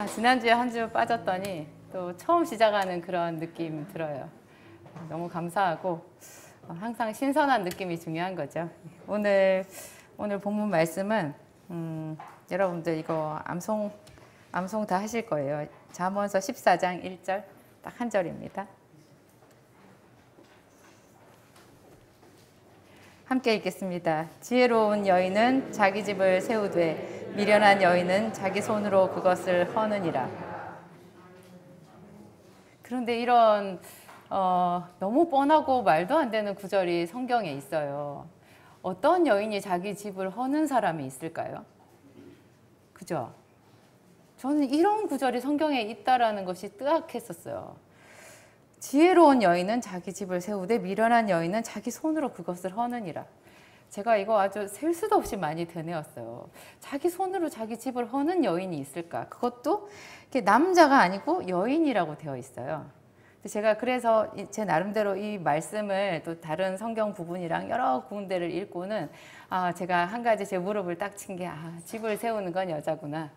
지난주에 한 주 빠졌더니 또 처음 시작하는 그런 느낌 들어요. 너무 감사하고 항상 신선한 느낌이 중요한 거죠. 오늘 본문 말씀은 여러분들 이거 암송 다 하실 거예요. 잠언서 14장 1절 딱 한 절입니다. 함께 읽겠습니다. 지혜로운 여인은 자기 집을 세우되 미련한 여인은 자기 손으로 그것을 허느니라. 그런데 이런 너무 뻔하고 말도 안 되는 구절이 성경에 있어요. 어떤 여인이 자기 집을 허는 사람이 있을까요? 그죠? 저는 이런 구절이 성경에 있다라는 것이 뜨악했었어요. 지혜로운 여인은 자기 집을 세우되 미련한 여인은 자기 손으로 그것을 허느니라. 제가 이거 아주 셀 수도 없이 많이 되뇌었어요. 자기 손으로 자기 집을 허는 여인이 있을까? 그것도 남자가 아니고 여인이라고 되어 있어요. 제가 그래서 제 나름대로 이 말씀을 또 다른 성경 부분이랑 여러 군데를 읽고는 제가 한 가지 제 무릎을 딱 친 게 집을 세우는 건 여자구나.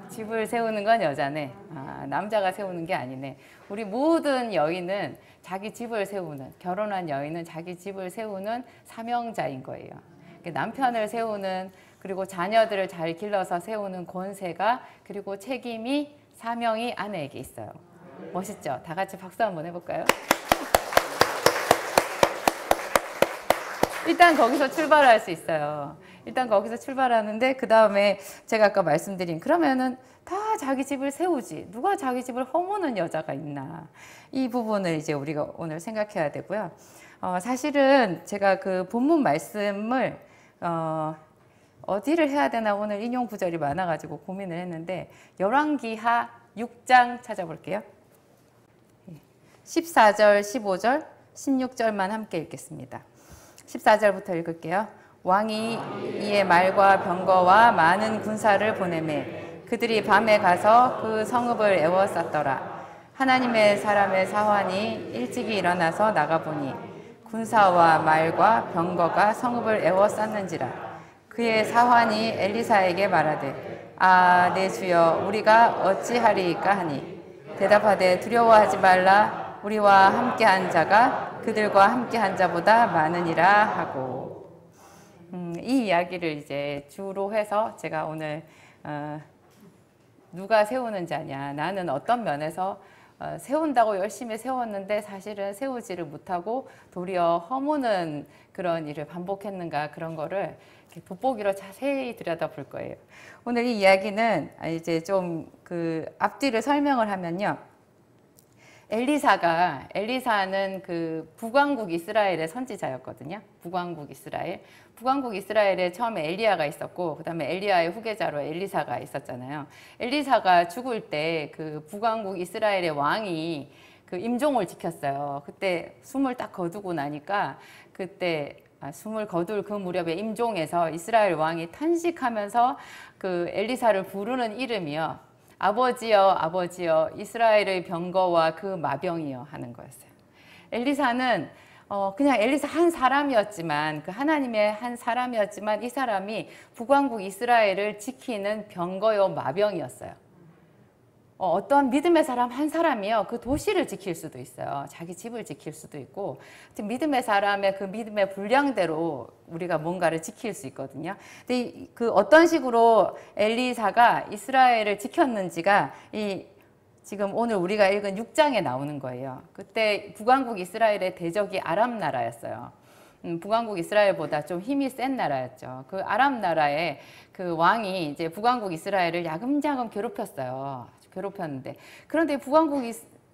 집을 세우는 건 여자네. 남자가 세우는 게 아니네. 우리 모든 여인은 자기 집을 세우는, 결혼한 여인은 자기 집을 세우는 사명자인 거예요. 남편을 세우는, 그리고 자녀들을 잘 길러서 세우는 권세가, 그리고 책임이, 사명이 아내에게 있어요. 멋있죠? 다 같이 박수 한번 해볼까요? 일단 거기서 출발할 수 있어요. 일단 거기서 출발하는데 그 다음에 제가 아까 말씀드린 그러면은 다 자기 집을 세우지 누가 자기 집을 허무는 여자가 있나, 이 부분을 이제 우리가 오늘 생각해야 되고요. 사실은 제가 그 본문 말씀을 어디를 해야 되나 오늘 인용 구절이 많아가지고 고민을 했는데 열왕기하 6장 찾아볼게요. 14절, 15절, 16절만 함께 읽겠습니다. 14절부터 읽을게요. 왕이 이에 말과 병거와 많은 군사를 보내매 그들이 밤에 가서 그 성읍을 에워쌌더라. 하나님의 사람의 사환이 일찍이 일어나서 나가보니 군사와 말과 병거가 성읍을 에워쌌는지라. 그의 사환이 엘리사에게 말하되 내 주여 우리가 어찌하리이까 하니 대답하되 두려워하지 말라. 우리와 함께한 자가 그들과 함께한 자보다 많으니라 하고. 이 이야기를 이제 주로 해서 제가 오늘 누가 세우는 자냐, 나는 어떤 면에서 세운다고 열심히 세웠는데 사실은 세우지를 못하고 도리어 허무는 그런 일을 반복했는가, 그런 거를 이렇게 돋보기로 자세히 들여다볼 거예요. 오늘 이 이야기는 이제 좀 그 앞뒤를 설명을 하면요. 엘리사는 그 북왕국 이스라엘의 선지자였거든요. 북왕국 이스라엘에 처음에 엘리야가 있었고, 그 다음에 엘리야의 후계자로 엘리사가 있었잖아요. 엘리사가 죽을 때 그 북왕국 이스라엘의 왕이 그 임종을 지켰어요. 그때 숨을 딱 거두고 나니까 그때 숨을 거둘 그 무렵에 임종에서 이스라엘 왕이 탄식하면서 그 엘리사를 부르는 이름이요. 아버지여 아버지여 이스라엘의 병거와 그 마병이여 하는 거였어요. 엘리사는 그냥 엘리사 한 사람이었지만, 그 하나님의 한 사람이었지만 이 사람이 북왕국 이스라엘을 지키는 병거요 마병이었어요. 어떤 믿음의 사람 한 사람이요 그 도시를 지킬 수도 있어요. 자기 집을 지킬 수도 있고, 믿음의 사람의 그 믿음의 분량대로 우리가 뭔가를 지킬 수 있거든요. 근데 그 어떤 식으로 엘리사가 이스라엘을 지켰는지가 지금 오늘 우리가 읽은 6장에 나오는 거예요. 그때 북왕국 이스라엘의 대적이 아람 나라였어요. 북왕국 이스라엘보다 좀 힘이 센 나라였죠. 그 아람 나라의 그 왕이 이제 북왕국 이스라엘을 야금야금 괴롭혔어요. 괴롭혔는데, 그런데 북왕국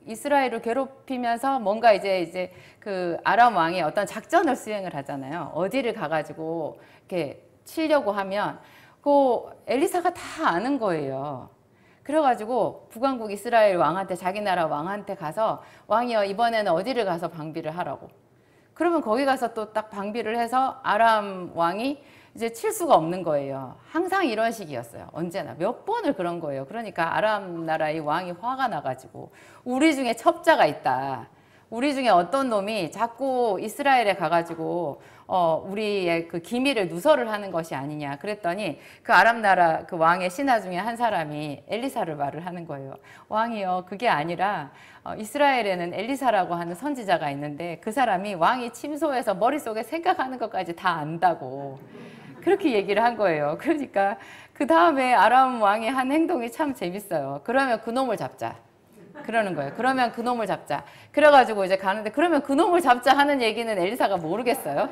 이스라엘을 괴롭히면서 뭔가 이제 그 아람 왕이 어떤 작전을 수행을 하잖아요. 어디를 가가지고 이렇게 치려고 하면 그 엘리사가 다 아는 거예요. 그래가지고 북왕국 이스라엘 왕한테, 자기 나라 왕한테 가서 왕이여 이번에는 어디를 가서 방비를 하라고. 그러면 거기 가서 또 딱 방비를 해서 아람 왕이 이제 칠 수가 없는 거예요. 항상 이런 식이었어요. 언제나 몇 번을 그런 거예요. 그러니까 아람 나라의 왕이 화가 나가지고 우리 중에 첩자가 있다. 우리 중에 어떤 놈이 자꾸 이스라엘에 가가지고 우리의 그 기밀을 누설을 하는 것이 아니냐 그랬더니 그 아람 나라 그 왕의 신하 중에 한 사람이 엘리사를 말을 하는 거예요. 왕이요, 그게 아니라 이스라엘에는 엘리사라고 하는 선지자가 있는데 그 사람이 왕이 침소해서 머릿속에 생각하는 것까지 다 안다고 그렇게 얘기를 한 거예요. 그러니까 그 다음에 아람 왕의 한 행동이 참 재밌어요. 그러면 그놈을 잡자 그러는 거예요. 그러면 그놈을 잡자. 그래가지고 이제 가는데 그러면 그놈을 잡자 하는 얘기는 엘리사가 모르겠어요.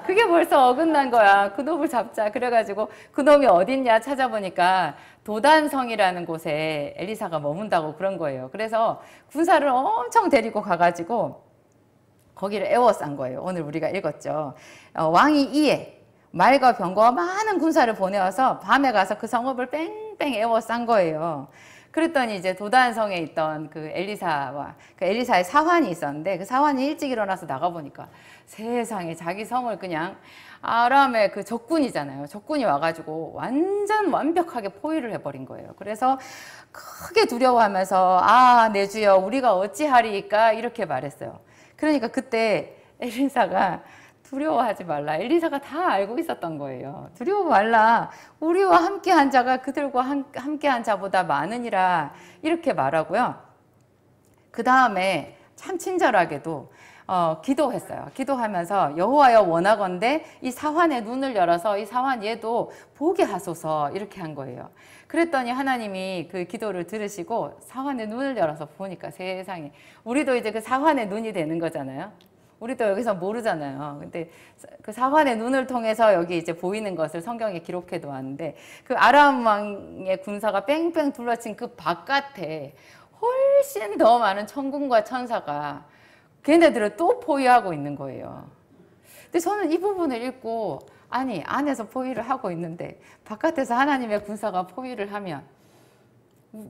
그게 벌써 어긋난 거야. 그놈을 잡자. 그래가지고 그놈이 어딨냐 찾아보니까 도단성이라는 곳에 엘리사가 머문다고 그런 거예요. 그래서 군사를 엄청 데리고 가가지고 거기를 에워싼 거예요. 오늘 우리가 읽었죠. 왕이 이에 말과 병거와 많은 군사를 보내어서 밤에 가서 그 성읍을 뺑뺑 에워싼 거예요. 그랬더니 이제 도단성에 있던 그 엘리사와 그 엘리사의 사환이 있었는데 그 사환이 일찍 일어나서 나가보니까 세상에 자기 성을 그냥 아람의 그 적군이잖아요. 적군이 와가지고 완전 완벽하게 포위를 해버린 거예요. 그래서 크게 두려워하면서 아, 내 주여 우리가 어찌하리까 이렇게 말했어요. 그러니까 그때 엘리사가 두려워하지 말라. 엘리사가 다 알고 있었던 거예요. 두려워 말라. 우리와 함께한 자가 그들과 함께한 자보다 많으니라. 이렇게 말하고요. 그 다음에 참 친절하게도 기도했어요. 기도하면서 여호와여 원하건대 이 사환의 눈을 열어서 이 사환 얘도 보게 하소서 이렇게 한 거예요. 그랬더니 하나님이 그 기도를 들으시고 사환의 눈을 열어서 보니까 세상에 우리도 이제 그 사환의 눈이 되는 거잖아요. 우리도 여기서 모르잖아요. 근데 그 사환의 눈을 통해서 여기 이제 보이는 것을 성경에 기록해 놓았는데 그 아람 왕의 군사가 뺑뺑 둘러친 그 바깥에 훨씬 더 많은 천군과 천사가 걔네들을 또 포위하고 있는 거예요. 근데 저는 이 부분을 읽고 아니 안에서 포위를 하고 있는데 바깥에서 하나님의 군사가 포위를 하면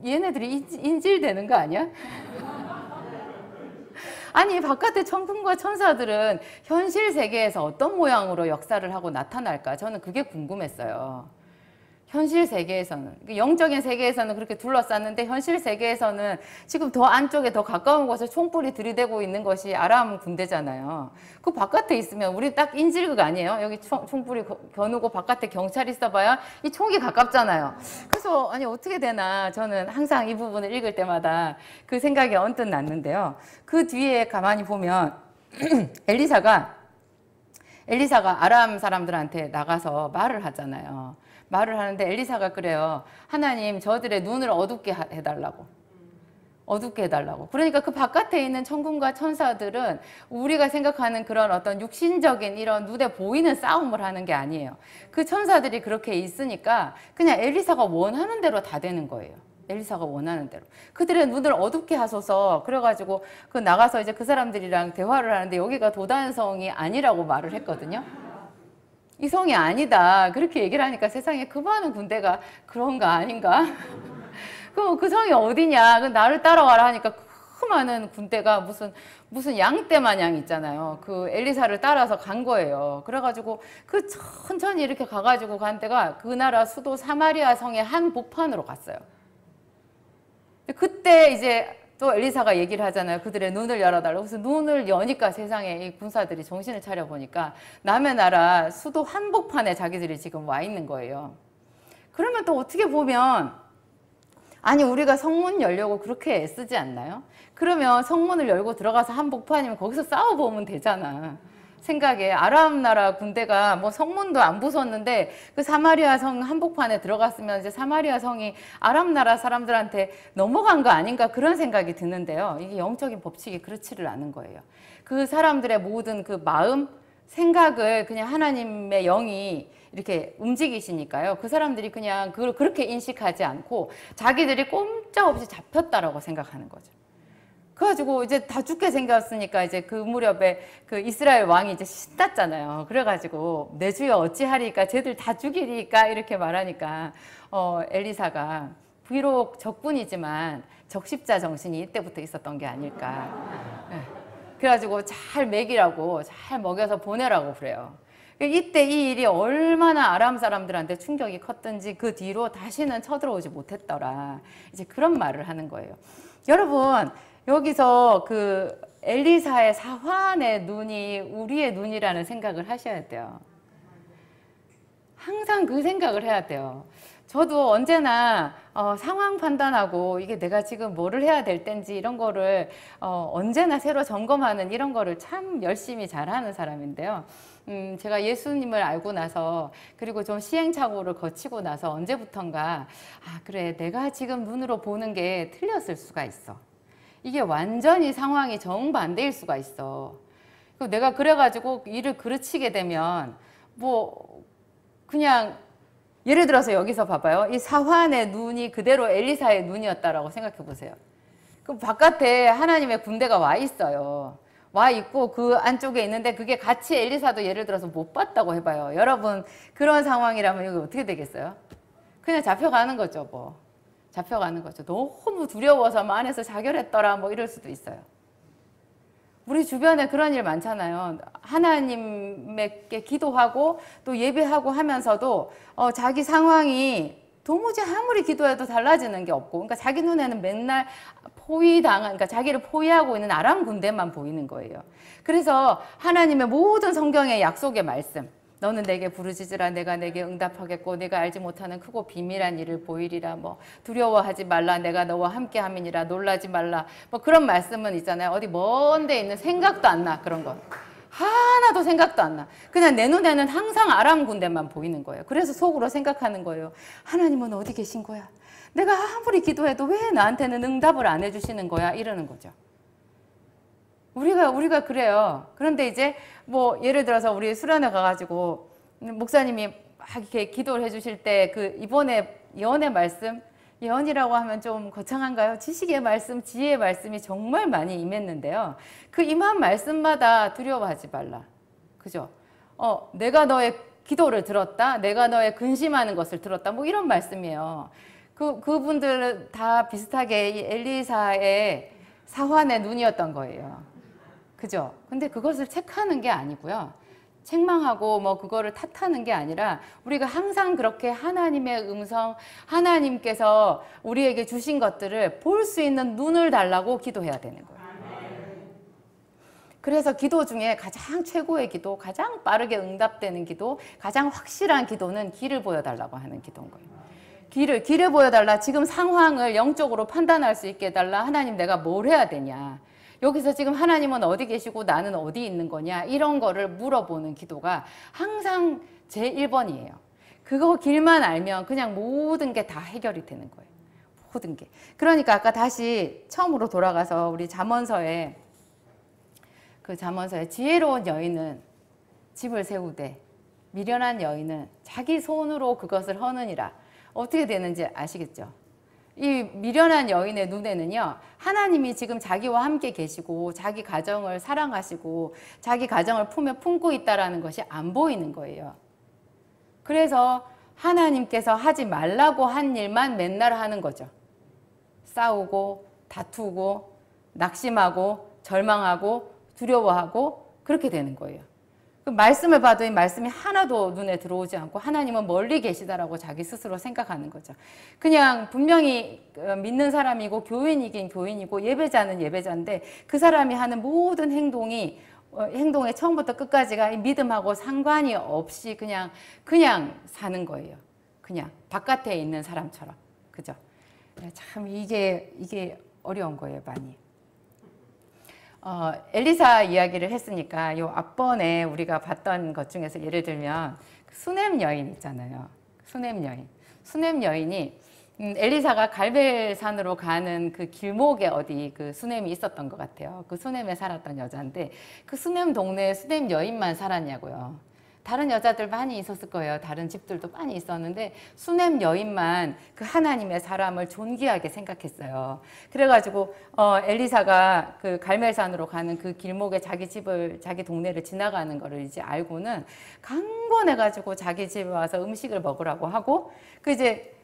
얘네들이 인질되는 거 아니야? 아니 바깥의 천군과 천사들은 현실 세계에서 어떤 모양으로 역사를 하고 나타날까? 저는 그게 궁금했어요. 현실 세계에서는 영적인 세계에서는 그렇게 둘러쌌는데 현실 세계에서는 지금 더 안쪽에 더 가까운 곳에 총불이 들이대고 있는 것이 아람 군대잖아요. 그 바깥에 있으면 우리 딱 인질극 아니에요? 여기 총불이 겨누고 바깥에 경찰 있어봐야 이 총이 가깝잖아요. 그래서 아니 어떻게 되나 저는 항상 이 부분을 읽을 때마다 그 생각이 언뜻 났는데요. 그 뒤에 가만히 보면 엘리사가 아람 사람들한테 나가서 말을 하잖아요. 말을 하는데 엘리사가 그래요. 하나님 저들의 눈을 어둡게 해달라고. 어둡게 해달라고. 그러니까 그 바깥에 있는 천군과 천사들은 우리가 생각하는 그런 어떤 육신적인 이런 눈에 보이는 싸움을 하는 게 아니에요. 그 천사들이 그렇게 있으니까 그냥 엘리사가 원하는 대로 다 되는 거예요. 엘리사가 원하는 대로. 그들의 눈을 어둡게 하소서. 그래가지고 그 나가서 이제 그 사람들이랑 대화를 하는데 여기가 도단성이 아니라고 말을 했거든요. 이 성이 아니다. 그렇게 얘기를 하니까 세상에 그 많은 군대가 그런가 아닌가? 그럼 그 성이 어디냐? 나를 따라와라 하니까 그 많은 군대가 무슨 양떼 마냥 있잖아요. 그 엘리사를 따라서 간 거예요. 그래가지고 그 천천히 이렇게 가가지고 간 데가 그 나라 수도 사마리아 성의 한 복판으로 갔어요. 그때 이제 또 엘리사가 얘기를 하잖아요. 그들의 눈을 열어달라고. 그래서 눈을 여니까 세상에 이 군사들이 정신을 차려보니까 남의 나라 수도 한복판에 자기들이 지금 와 있는 거예요. 그러면 또 어떻게 보면 아니 우리가 성문 열려고 그렇게 애쓰지 않나요? 그러면 성문을 열고 들어가서 한복판이면 거기서 싸워보면 되잖아. 생각에 아람 나라 군대가 뭐 성문도 안 부쉈는데 그 사마리아 성 한복판에 들어갔으면 이제 사마리아 성이 아람 나라 사람들한테 넘어간 거 아닌가 그런 생각이 드는데요. 이게 영적인 법칙이 그렇지를 않은 거예요. 그 사람들의 모든 그 마음, 생각을 그냥 하나님의 영이 이렇게 움직이시니까요. 그 사람들이 그냥 그걸 그렇게 인식하지 않고 자기들이 꼼짝없이 잡혔다라고 생각하는 거죠. 그래가지고 이제 다 죽게 생겼으니까 이제 그 무렵에 그 이스라엘 왕이 이제 신났잖아요. 그래가지고 내 주여 어찌하리까 쟤들 다 죽이리까 이렇게 말하니까 엘리사가 비록 적군이지만 적십자 정신이 이때부터 있었던 게 아닐까. 네. 그래가지고 잘 먹이라고 잘 먹여서 보내라고 그래요. 이때 이 일이 얼마나 아람 사람들한테 충격이 컸든지 그 뒤로 다시는 쳐들어오지 못했더라. 이제 그런 말을 하는 거예요. 여러분 여기서 그 엘리사의 사환의 눈이 우리의 눈이라는 생각을 하셔야 돼요. 항상 그 생각을 해야 돼요. 저도 언제나 상황 판단하고 이게 내가 지금 뭐를 해야 될 텐지 이런 거를 언제나 새로 점검하는 이런 거를 참 열심히 잘하는 사람인데요. 제가 예수님을 알고 나서 그리고 좀 시행착오를 거치고 나서 언제부턴가 그래 내가 지금 눈으로 보는 게 틀렸을 수가 있어. 이게 완전히 상황이 정반대일 수가 있어. 내가 그래가지고 일을 그르치게 되면 뭐 그냥 예를 들어서 여기서 봐봐요. 이 사환의 눈이 그대로 엘리사의 눈이었다라고 생각해 보세요. 그럼 바깥에 하나님의 군대가 와 있어요. 와 있고 그 안쪽에 있는데 그게 같이 엘리사도 예를 들어서 못 봤다고 해봐요. 여러분 그런 상황이라면 여기 어떻게 되겠어요? 그냥 잡혀가는 거죠. 뭐 잡혀가는 거죠. 너무 두려워서 안에서 자결했더라 뭐 이럴 수도 있어요. 우리 주변에 그런 일 많잖아요. 하나님께 기도하고 또 예배하고 하면서도 자기 상황이 도무지 아무리 기도해도 달라지는 게 없고, 그러니까 자기 눈에는 맨날 그러니까 자기를 포위하고 있는 아람 군대만 보이는 거예요. 그래서 하나님의 모든 성경의 약속의 말씀, 너는 내게 부르짖으라 내가 내게 응답하겠고 내가 알지 못하는 크고 비밀한 일을 보이리라, 뭐 두려워하지 말라 내가 너와 함께 함이니라 놀라지 말라, 뭐 그런 말씀은 있잖아요. 어디 먼 데 있는 생각도 안 나. 그런 거 하나도 생각도 안 나. 그냥 내 눈에는 항상 아람 군대만 보이는 거예요. 그래서 속으로 생각하는 거예요. 하나님은 어디 계신 거야? 내가 아무리 기도해도 왜 나한테는 응답을 안 해주시는 거야? 이러는 거죠. 우리가 그래요. 그런데 이제 뭐 예를 들어서 우리 수련회 가가지고 목사님이 막 이렇게 기도를 해주실 때 그 이번에 예언의 말씀, 예언이라고 하면 좀 거창한가요? 지식의 말씀, 지혜의 말씀이 정말 많이 임했는데요. 그 임한 말씀마다 두려워하지 말라. 그죠? 내가 너의 기도를 들었다. 내가 너의 근심하는 것을 들었다. 뭐 이런 말씀이에요. 그분들은 다 비슷하게 이 엘리사의 사환의 눈이었던 거예요. 그죠? 근데 그것을 체크하는 게 아니고요. 책망하고 뭐 그거를 탓하는 게 아니라 우리가 항상 그렇게 하나님의 음성, 하나님께서 우리에게 주신 것들을 볼 수 있는 눈을 달라고 기도해야 되는 거예요. 그래서 기도 중에 가장 최고의 기도, 가장 빠르게 응답되는 기도, 가장 확실한 기도는 길을 보여달라고 하는 기도인 거예요. 길을 보여달라. 지금 상황을 영적으로 판단할 수 있게 해달라. 하나님 내가 뭘 해야 되냐. 여기서 지금 하나님은 어디 계시고 나는 어디 있는 거냐, 이런 거를 물어보는 기도가 항상 제 1번이에요. 그거 길만 알면 그냥 모든 게 다 해결이 되는 거예요. 모든 게. 그러니까 아까 다시 처음으로 돌아가서 우리 잠언서에 지혜로운 여인은 집을 세우되 미련한 여인은 자기 손으로 그것을 허느니라. 어떻게 되는지 아시겠죠? 이 미련한 여인의 눈에는요, 하나님이 지금 자기와 함께 계시고 자기 가정을 사랑하시고 자기 가정을 품에 품고 있다는 것이 안 보이는 거예요. 그래서 하나님께서 하지 말라고 한 일만 맨날 하는 거죠. 싸우고 다투고 낙심하고 절망하고 두려워하고 그렇게 되는 거예요. 말씀을 봐도 이 말씀이 하나도 눈에 들어오지 않고 하나님은 멀리 계시다라고 자기 스스로 생각하는 거죠. 그냥 분명히 믿는 사람이고 교인이긴 교인이고 예배자는 예배자인데 그 사람이 하는 모든 행동의 처음부터 끝까지가 믿음하고 상관이 없이 그냥 사는 거예요. 그냥 바깥에 있는 사람처럼. 그죠? 참 이게 어려운 거예요, 많이. 엘리사 이야기를 했으니까 요 앞번에 우리가 봤던 것 중에서 예를 들면 수넴 여인 있잖아요. 수넴 여인이 엘리사가 갈멜산으로 가는 그 길목에 어디 그 수넴이 있었던 것 같아요. 그 수넴에 살았던 여자인데 그 수넴 동네에 수넴 여인만 살았냐고요. 다른 여자들 많이 있었을 거예요. 다른 집들도 많이 있었는데 수넴 여인만 그 하나님의 사람을 존귀하게 생각했어요. 그래가지고 엘리사가 그 갈멜산으로 가는 그 길목에 자기 동네를 지나가는 거를 이제 알고는 강권해가지고 자기 집에 와서 음식을 먹으라고 하고 그 이제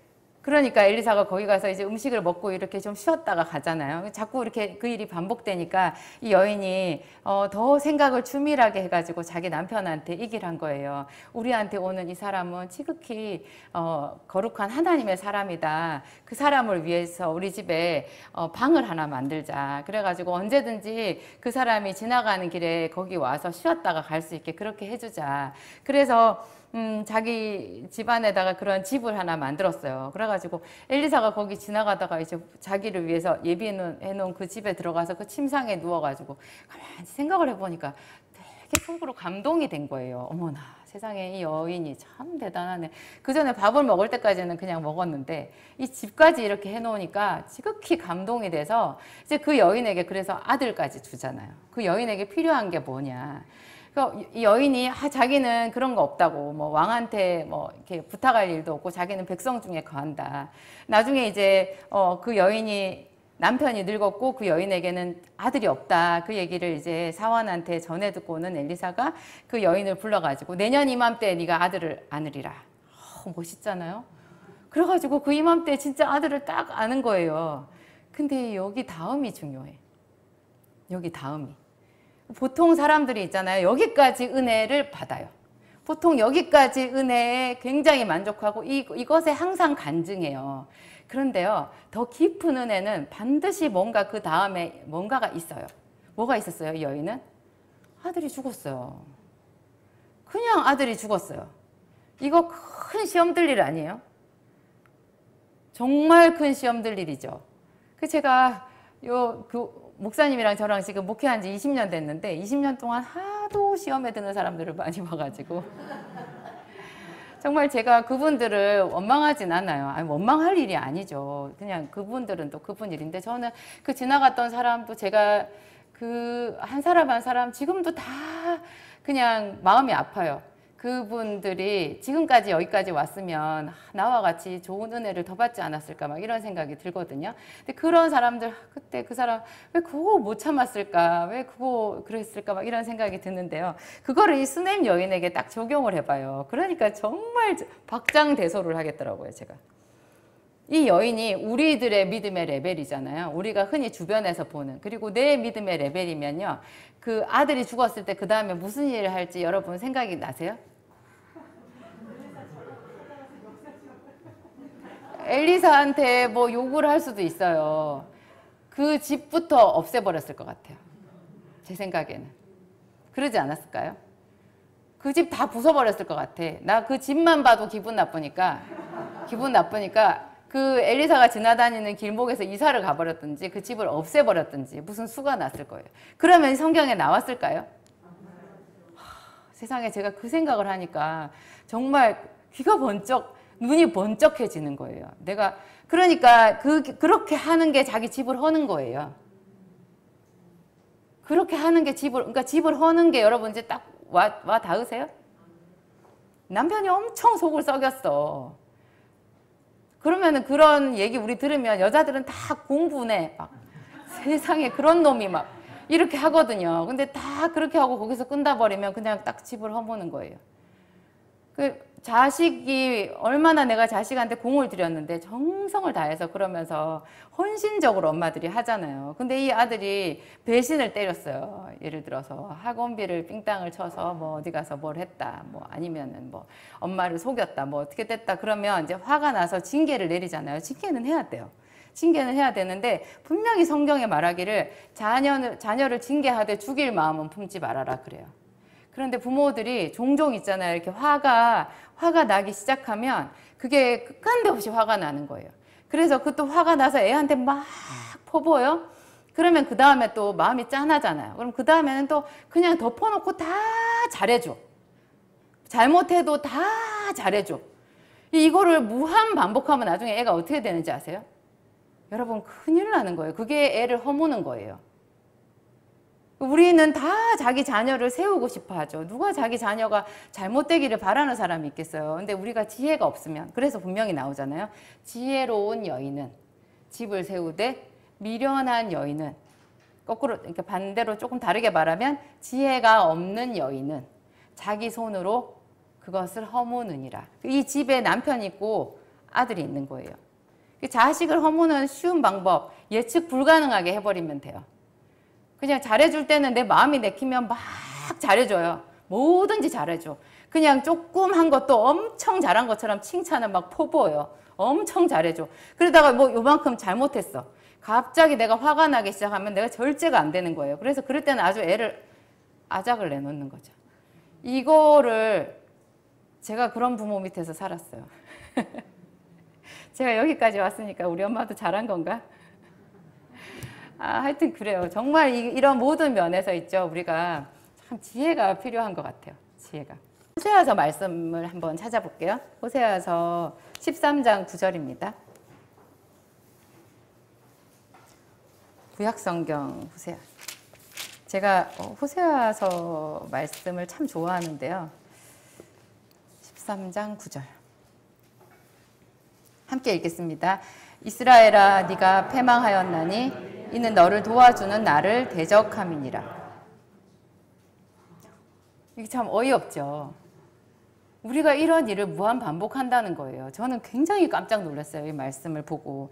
그러니까 엘리사가 거기 가서 이제 음식을 먹고 이렇게 좀 쉬었다가 가잖아요. 자꾸 이렇게 그 일이 반복되니까 이 여인이 더 생각을 추밀하게 해가지고 자기 남편한테 얘기를 한 거예요. 우리한테 오는 이 사람은 지극히 거룩한 하나님의 사람이다. 그 사람을 위해서 우리 집에 방을 하나 만들자. 그래가지고 언제든지 그 사람이 지나가는 길에 거기 와서 쉬었다가 갈 수 있게 그렇게 해주자. 그래서 자기 집안에다가 그런 집을 하나 만들었어요. 그래가지고 엘리사가 거기 지나가다가 이제 자기를 위해서 예비해놓은 그 집에 들어가서 그 침상에 누워가지고 가만히 생각을 해보니까 되게 속으로 감동이 된 거예요. 어머나, 세상에 이 여인이 참 대단하네. 그 전에 밥을 먹을 때까지는 그냥 먹었는데 이 집까지 이렇게 해놓으니까 지극히 감동이 돼서 이제 그 여인에게 그래서 아들까지 주잖아요. 그 여인에게 필요한 게 뭐냐. 이 여인이 자기는 그런 거 없다고 뭐 왕한테 뭐 이렇게 부탁할 일도 없고 자기는 백성 중에 거한다. 나중에 이제 그 여인이 남편이 늙었고 그 여인에게는 아들이 없다. 그 얘기를 이제 사환한테 전해 듣고는 엘리사가 그 여인을 불러가지고 내년 이맘때 네가 아들을 안으리라. 멋있잖아요. 그래가지고 그 이맘때 진짜 아들을 딱 아는 거예요. 근데 여기 다음이 중요해. 여기 다음이. 보통 사람들이 있잖아요. 여기까지 은혜를 받아요. 보통 여기까지 은혜에 굉장히 만족하고 이것에 항상 간증해요. 그런데요, 더 깊은 은혜는 반드시 뭔가 그 다음에 뭔가가 있어요. 뭐가 있었어요, 이 여인은? 아들이 죽었어요. 그냥 아들이 죽었어요. 이거 큰 시험들 일 아니에요? 정말 큰 시험들 일이죠. 제가 목사님이랑 저랑 지금 목회한 지 20년 됐는데 20년 동안 하도 시험에 드는 사람들을 많이 봐가지고 정말 제가 그분들을 원망하진 않아요. 아니, 원망할 일이 아니죠. 그냥 그분들은 또 그분 일인데 저는 그 지나갔던 사람도 제가 그 한 사람 한 사람 지금도 다 그냥 마음이 아파요. 그분들이 지금까지 여기까지 왔으면 나와 같이 좋은 은혜를 더 받지 않았을까 막 이런 생각이 들거든요. 근데 그런 사람들 그때 그 사람 왜 그거 못 참았을까 왜 그거 그랬을까 막 이런 생각이 드는데요. 그거를 이 수넴 여인에게 딱 적용을 해봐요. 그러니까 정말 박장대소를 하겠더라고요. 제가 이 여인이 우리들의 믿음의 레벨이잖아요. 우리가 흔히 주변에서 보는. 그리고 내 믿음의 레벨이면요, 그 아들이 죽었을 때 그 다음에 무슨 일을 할지 여러분 생각이 나세요? 엘리사한테 뭐 욕을 할 수도 있어요. 그 집부터 없애버렸을 것 같아요. 제 생각에는. 그러지 않았을까요? 그 집 다 부숴버렸을 것 같아. 나 그 집만 봐도 기분 나쁘니까 그 엘리사가 지나다니는 길목에서 이사를 가버렸든지 그 집을 없애버렸든지 무슨 수가 났을 거예요. 그러면 성경에 나왔을까요? 세상에 제가 그 생각을 하니까 정말 귀가 번쩍 눈이 번쩍해지는 거예요. 내가 그러니까 그렇게 하는 게 자기 집을 허는 거예요. 그렇게 하는 게 그러니까 집을 허는 게 여러분 이제 딱 와 닿으세요? 남편이 엄청 속을 썩였어. 그러면은 그런 얘기 우리 들으면 여자들은 다 공분해. 막 세상에 그런 놈이 막 이렇게 하거든요. 근데 다 그렇게 하고 거기서 끝나버리면 그냥 딱 집을 허무는 거예요. 그 자식이 얼마나 내가 자식한테 공을 들였는데 정성을 다해서 그러면서 헌신적으로 엄마들이 하잖아요. 근데 이 아들이 배신을 때렸어요. 예를 들어서 학원비를 삥땅을 쳐서 뭐 어디 가서 뭘 했다. 뭐 아니면은 뭐 엄마를 속였다. 뭐 어떻게 됐다. 그러면 이제 화가 나서 징계를 내리잖아요. 징계는 해야 돼요. 징계는 해야 되는데 분명히 성경에 말하기를 자녀를 징계하되 죽일 마음은 품지 말아라 그래요. 그런데 부모들이 종종 있잖아요. 이렇게 화가 나기 시작하면 그게 끝간데 없이 화가 나는 거예요. 그래서 그것도 화가 나서 애한테 막 퍼부어요. 그러면 그 다음에 또 마음이 짠하잖아요. 그럼 그 다음에는 또 그냥 덮어놓고 다 잘해줘. 잘못해도 다 잘해줘. 이거를 무한 반복하면 나중에 애가 어떻게 되는지 아세요? 여러분 큰일 나는 거예요. 그게 애를 허무는 거예요. 우리는 다 자기 자녀를 세우고 싶어 하죠. 누가 자기 자녀가 잘못되기를 바라는 사람이 있겠어요. 근데 우리가 지혜가 없으면, 그래서 분명히 나오잖아요. 지혜로운 여인은 집을 세우되 미련한 여인은, 거꾸로 이렇게 반대로 조금 다르게 말하면 지혜가 없는 여인은 자기 손으로 그것을 허무느니라. 이 집에 남편이 있고 아들이 있는 거예요. 자식을 허무는 쉬운 방법, 예측 불가능하게 해버리면 돼요. 그냥 잘해줄 때는 내 마음이 내키면 막 잘해줘요. 뭐든지 잘해줘. 그냥 조금 한 것도 엄청 잘한 것처럼 칭찬을 막 퍼부어요. 엄청 잘해줘. 그러다가 뭐 요만큼 잘못했어. 갑자기 내가 화가 나기 시작하면 내가 절제가 안 되는 거예요. 그래서 그럴 때는 아주 애를 아작을 내놓는 거죠. 이거를 제가 그런 부모 밑에서 살았어요. 제가 여기까지 왔으니까 우리 엄마도 잘한 건가? 하여튼 그래요. 정말 이런 모든 면에서 있죠. 우리가 참 지혜가 필요한 것 같아요. 지혜가. 호세아서 말씀을 한번 찾아볼게요. 호세아서 13장 9절입니다. 구약성경 호세아. 제가 호세아서 말씀을 참 좋아하는데요. 13장 9절. 함께 읽겠습니다. 이스라엘아 네가 패망하였나니 이는 너를 도와주는 나를 대적함이니라. 이게 참 어이없죠. 우리가 이런 일을 무한 반복한다는 거예요. 저는 굉장히 깜짝 놀랐어요. 이 말씀을 보고.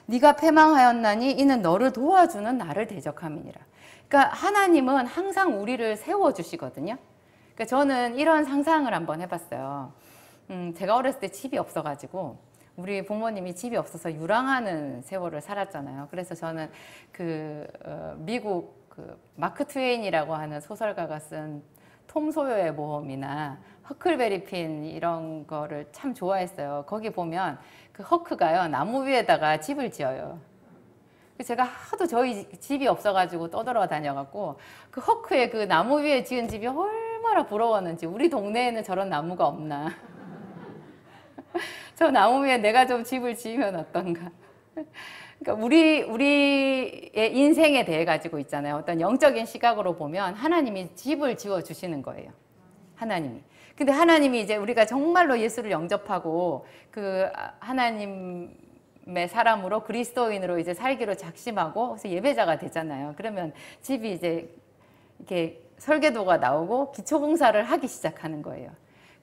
네가 패망하였나니 이는 너를 도와주는 나를 대적함이니라. 그러니까 하나님은 항상 우리를 세워주시거든요. 그러니까 저는 이런 상상을 한번 해봤어요. 제가 어렸을 때 집이 없어가지고 우리 부모님이 집이 없어서 유랑하는 세월을 살았잖아요. 그래서 저는 미국 마크 트웨인이라고 하는 소설가가 쓴 톰 소요의 모험이나 허클베리 핀 이런 거를 참 좋아했어요. 거기 보면 그 허크가요 나무 위에다가 집을 지어요. 제가 하도 저희 집이 없어가지고 떠돌아다녀갖고 그 허크의 그 나무 위에 지은 집이 얼마나 부러웠는지. 우리 동네에는 저런 나무가 없나. 저 나무 위에 내가 좀 집을 지으면 어떤가. 그러니까 우리의 인생에 대해 가지고 있잖아요. 어떤 영적인 시각으로 보면 하나님이 집을 지어 주시는 거예요. 하나님이. 근데 하나님이 이제 우리가 정말로 예수를 영접하고 그 하나님의 사람으로 그리스도인으로 이제 살기로 작심하고 그래서 예배자가 되잖아요. 그러면 집이 이제 이렇게 설계도가 나오고 기초공사를 하기 시작하는 거예요.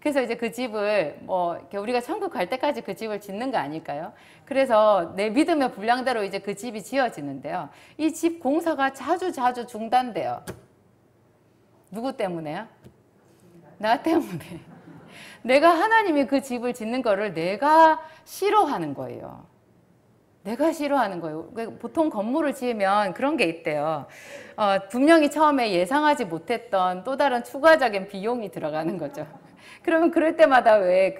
그래서 이제 그 집을 우리가 천국 갈 때까지 그 집을 짓는 거 아닐까요? 그래서 내 믿음의 분량대로 이제 그 집이 지어지는데요. 이 집 공사가 자주 중단돼요. 누구 때문에요? 나 때문에. 내가 하나님이 그 집을 짓는 거를 내가 싫어하는 거예요. 내가 싫어하는 거예요. 보통 건물을 지으면 그런 게 있대요. 분명히 처음에 예상하지 못했던 또 다른 추가적인 비용이 들어가는 거죠. 그러면 그럴 때마다 왜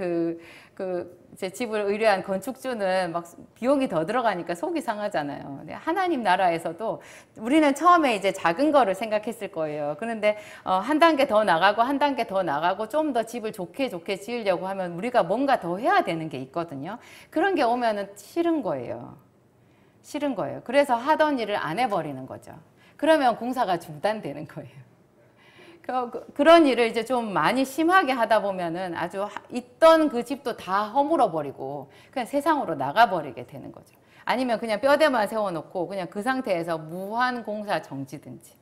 제 집을 의뢰한 건축주는 막 비용이 더 들어가니까 속이 상하잖아요. 하나님 나라에서도 우리는 처음에 이제 작은 거를 생각했을 거예요. 그런데 한 단계 더 나가고 한 단계 더 나가고 좀 더 집을 좋게 지으려고 하면 우리가 뭔가 더 해야 되는 게 있거든요. 그런 게 오면은 싫은 거예요. 싫은 거예요. 그래서 하던 일을 안 해버리는 거죠. 그러면 공사가 중단되는 거예요. 그런 일을 이제 좀 많이 심하게 하다 보면은 아주 있던 그 집도 다 허물어 버리고 그냥 세상으로 나가버리게 되는 거죠. 아니면 그냥 뼈대만 세워놓고 그냥 그 상태에서 무한 공사 정지든지.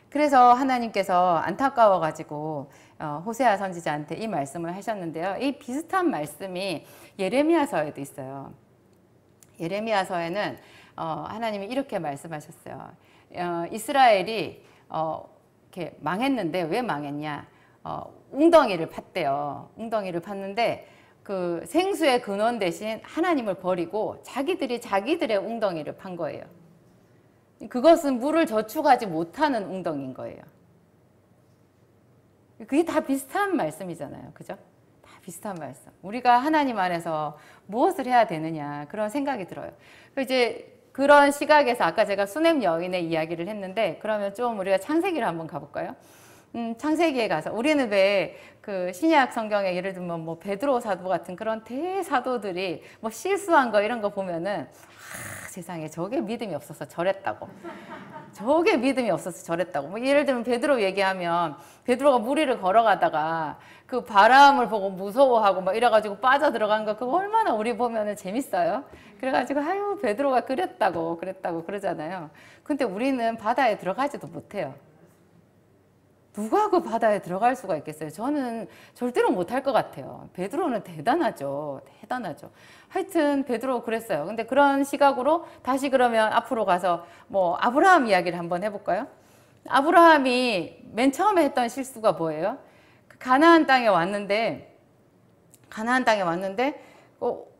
그래서 하나님께서 안타까워가지고 호세아 선지자한테 이 말씀을 하셨는데요. 이 비슷한 말씀이 예레미야서에도 있어요. 예레미야서에는 하나님이 이렇게 말씀하셨어요. 이스라엘이 이렇게 망했는데 왜 망했냐? 웅덩이를 팠대요. 웅덩이를 팠는데 그 생수의 근원 대신 하나님을 버리고 자기들의 웅덩이를 판 거예요. 그것은 물을 저축하지 못하는 웅덩이인 거예요. 그게 다 비슷한 말씀이잖아요. 그죠? 다 비슷한 말씀. 우리가 하나님 안에서 무엇을 해야 되느냐 그런 생각이 들어요. 이제 그런 시각에서 아까 제가 수냄 여인의 이야기를 했는데 그러면 좀 우리가 창세기를 한번 가볼까요? 창세기에 가서 우리는 왜 그 신약 성경에 예를 들면 뭐 베드로 사도 같은 그런 대사도들이 뭐 실수한 거 이런 거 보면은 세상에 저게 믿음이 없어서 저랬다고. 저게 믿음이 없어서 저랬다고. 뭐 예를 들면 베드로 얘기하면 베드로가 물 위를 걸어가다가 그 바람을 보고 무서워하고 막 이래가지고 빠져 들어간 거 그거 얼마나 우리 보면은 재밌어요. 그래가지고 아유 베드로가 그랬다고 그러잖아요. 근데 우리는 바다에 들어가지도 못해요. 누가 그 바다에 들어갈 수가 있겠어요? 저는 절대로 못할 것 같아요. 베드로는 대단하죠. 대단하죠. 하여튼 베드로 그랬어요. 근데 그런 시각으로 다시 그러면 앞으로 가서 뭐 아브라함 이야기를 한번 해볼까요? 아브라함이 맨 처음에 했던 실수가 뭐예요? 가나안 땅에 왔는데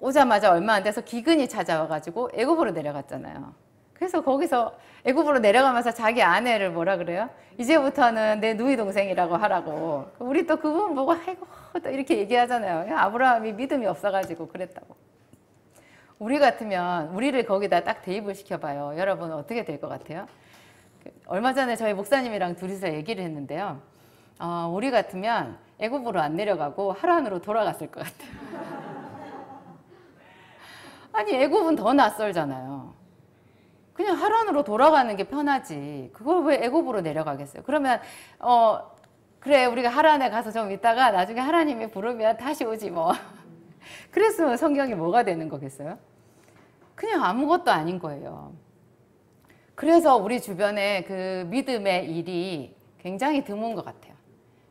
오자마자 얼마 안 돼서 기근이 찾아와가지고 애굽으로 내려갔잖아요. 그래서 거기서 애굽으로 내려가면서 자기 아내를 뭐라 그래요? 이제부터는 내 누이 동생이라고 하라고. 우리 또 그분 보고 아이고 또 이렇게 얘기하잖아요. 아브라함이 믿음이 없어가지고 그랬다고. 우리 같으면 우리를 거기다 딱 대입을 시켜봐요. 여러분 어떻게 될 것 같아요? 얼마 전에 저희 목사님이랑 둘이서 얘기를 했는데요. 우리 같으면 애굽으로 안 내려가고 하란으로 돌아갔을 것 같아요. 아니 애굽은 더 낯설잖아요. 그냥 하란으로 돌아가는 게 편하지. 그걸 왜 애굽으로 내려가겠어요? 그러면 그래 우리가 하란에 가서 좀 있다가 나중에 하나님이 부르면 다시 오지 뭐. 그랬으면 성경이 뭐가 되는 거겠어요? 그냥 아무것도 아닌 거예요. 그래서 우리 주변에 그 믿음의 일이 굉장히 드문 것 같아요.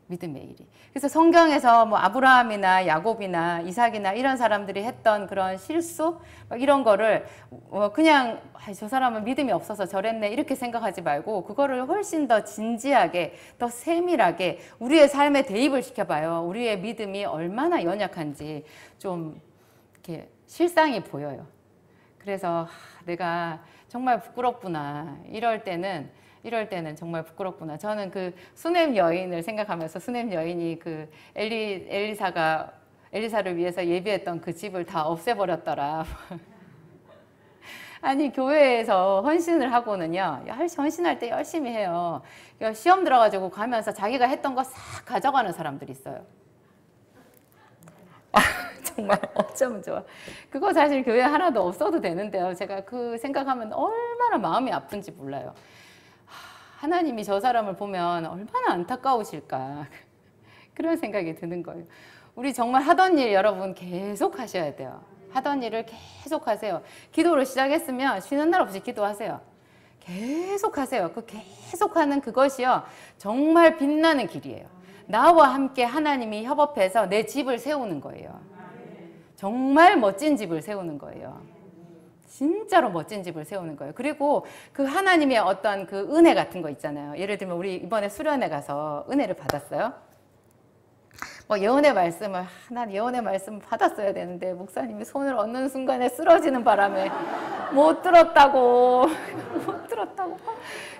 믿음의 일이. 그래서 성경에서 뭐 아브라함이나 야곱이나 이삭이나 이런 사람들이 했던 그런 실수 막 이런 거를 그냥 저 사람은 믿음이 없어서 저랬네 이렇게 생각하지 말고 그거를 훨씬 더 진지하게 더 세밀하게 우리의 삶에 대입을 시켜봐요. 우리의 믿음이 얼마나 연약한지 좀 이렇게 실상이 보여요. 그래서 내가 정말 부끄럽구나 이럴 때는 정말 부끄럽구나. 저는 그 수넴 여인을 생각하면서 수넴 여인이 그 엘리사를 위해서 예비했던 그 집을 다 없애버렸더라. 아니 교회에서 헌신을 하고는요. 헌신할 때 열심히 해요. 시험 들어가지고 가면서 자기가 했던 거 싹 가져가는 사람들이 있어요. 정말 어쩌면 좋아. 그거 사실 교회 하나도 없어도 되는데요. 제가 그 생각하면 얼마나 마음이 아픈지 몰라요. 하나님이 저 사람을 보면 얼마나 안타까우실까 그런 생각이 드는 거예요. 우리 정말 하던 일 여러분 계속 하셔야 돼요. 하던 일을 계속 하세요. 기도를 시작했으면 쉬는 날 없이 기도하세요. 계속 하세요. 그 계속하는 그것이요 정말 빛나는 길이에요. 나와 함께 하나님이 협업해서 내 집을 세우는 거예요. 정말 멋진 집을 세우는 거예요. 진짜로 멋진 집을 세우는 거예요. 그리고 그 하나님의 어떤 그 은혜 같은 거 있잖아요. 예를 들면 우리 이번에 수련회 가서 은혜를 받았어요. 뭐 예언의 말씀을 난 예언의 말씀 받았어야 되는데 목사님이 손을 얹는 순간에 쓰러지는 바람에 못 들었다고